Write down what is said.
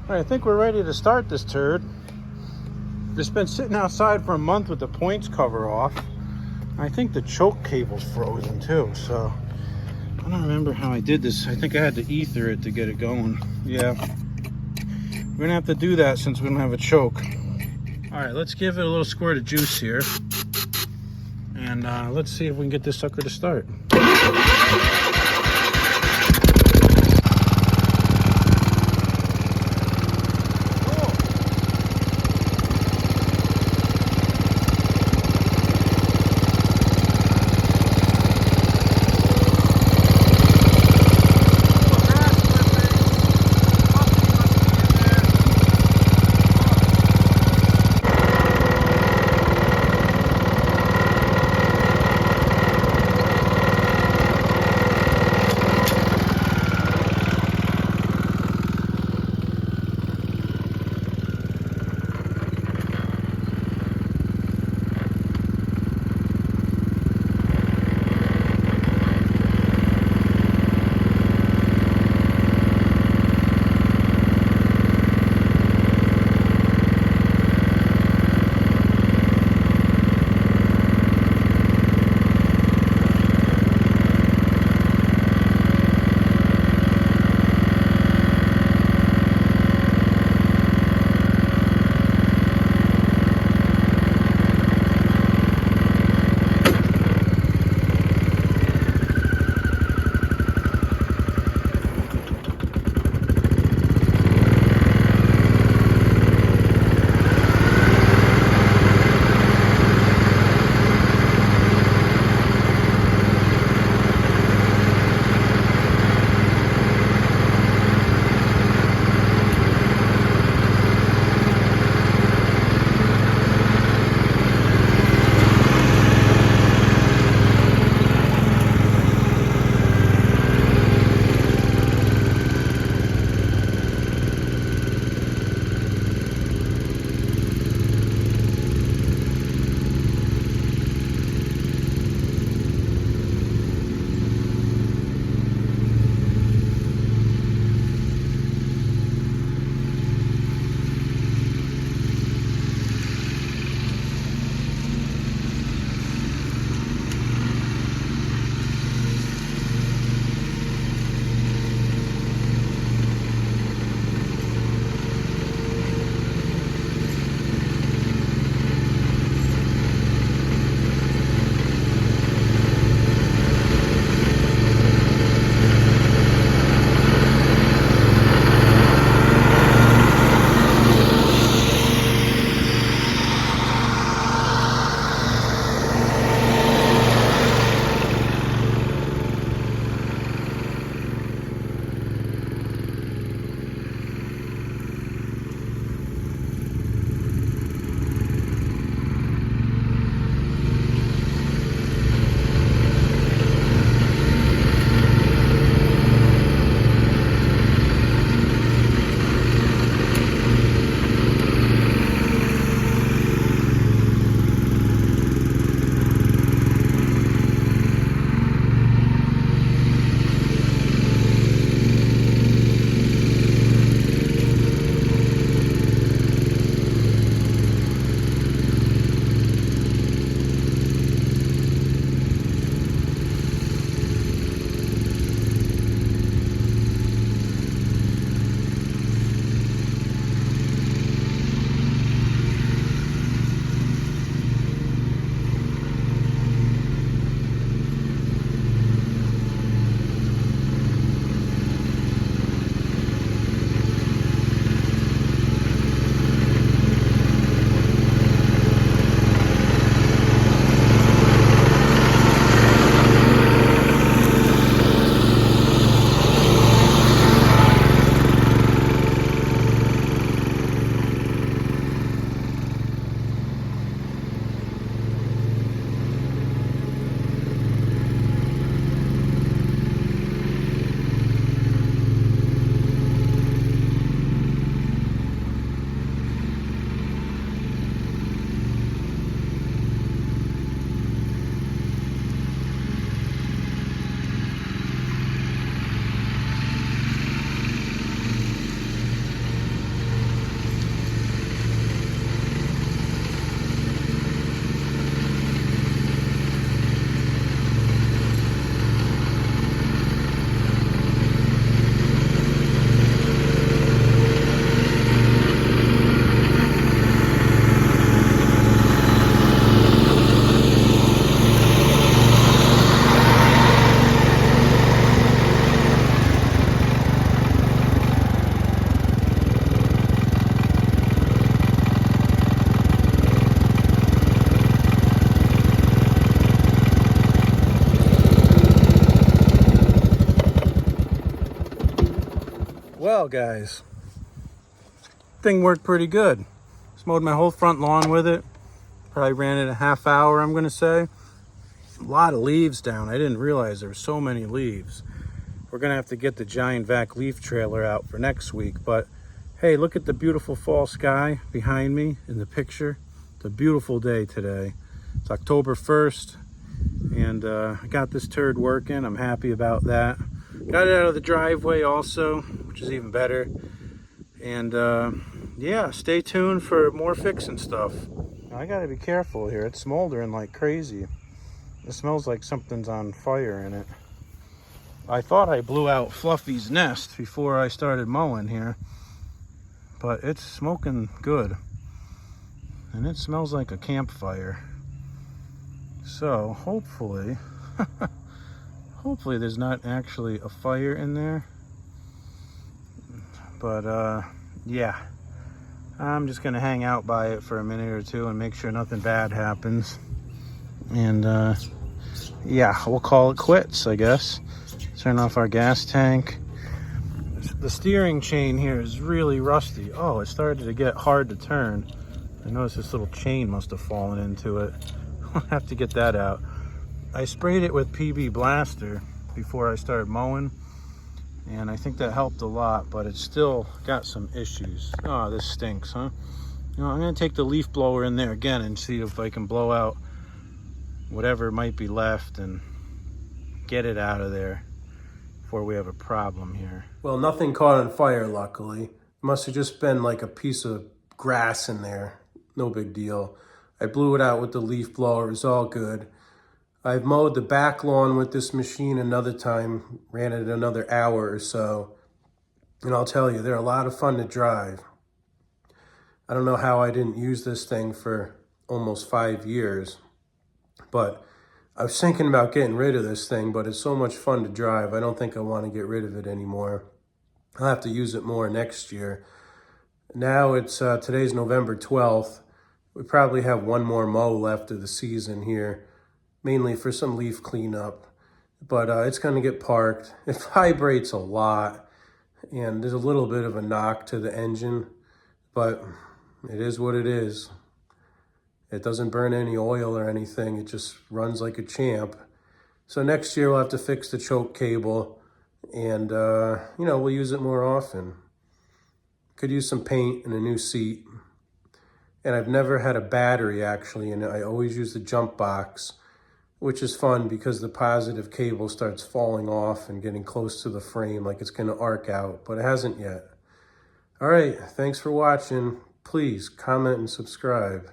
All right, I think we're ready to start this turd. It's been sitting outside for a month with the points cover off. I think the choke cable's frozen too, so I don't remember how I did this. I think I had to ether it to get it going. Yeah, we're gonna have to do that since we don't have a choke. All right, let's give it a little squirt of juice here, and let's see if we can get this sucker to start. Well, guys, thing worked pretty good. Just mowed my whole front lawn with it. Probably ran it a half hour, I'm gonna say. A lot of leaves down. I didn't realize there were so many leaves. We're gonna have to get the giant vac leaf trailer out for next week, but hey, look at the beautiful fall sky behind me in the picture. It's a beautiful day today. It's October 1st, and I got this turd working. I'm happy about that. Got it out of the driveway also, which is even better. And yeah, stay tuned for more fixing stuff. I gotta be careful here. It's smoldering like crazy. It smells like something's on fire in it. I thought I blew out Fluffy's nest before I started mowing here, but it's smoking good. And it smells like a campfire. So hopefully, hopefully there's not actually a fire in there. But yeah, I'm just gonna hang out by it for a minute or two and make sure nothing bad happens. And yeah, we'll call it quits, I guess. Turn off our gas tank. The steering chain here is really rusty. Oh, it started to get hard to turn. I noticed this little chain must have fallen into it. I'll have to get that out. I sprayed it with PB Blaster before I started mowing, and I think that helped a lot, but it's still got some issues. Oh, this stinks, huh? You know, I'm gonna take the leaf blower in there again and see if I can blow out whatever might be left and get it out of there before we have a problem here. Well, nothing caught on fire, luckily. It must have just been like a piece of grass in there. No big deal. I blew it out with the leaf blower. It was all good. I've mowed the back lawn with this machine another time, ran it another hour or so. And I'll tell you, they're a lot of fun to drive. I don't know how I didn't use this thing for almost 5 years, but I was thinking about getting rid of this thing, but it's so much fun to drive. I don't think I want to get rid of it anymore. I'll have to use it more next year. Now it's, today's November 12th. We probably have one more mow left of the season here, mainly for some leaf cleanup, but it's gonna get parked. It vibrates a lot, and there's a little bit of a knock to the engine, but it is what it is. It doesn't burn any oil or anything. It just runs like a champ. So next year we'll have to fix the choke cable, and you know, we'll use it more often. Could use some paint and a new seat. And I've never had a battery actually, and I always use the jump box, which is fun because the positive cable starts falling off and getting close to the frame like it's gonna arc out, but it hasn't yet. All right, thanks for watching. Please comment and subscribe.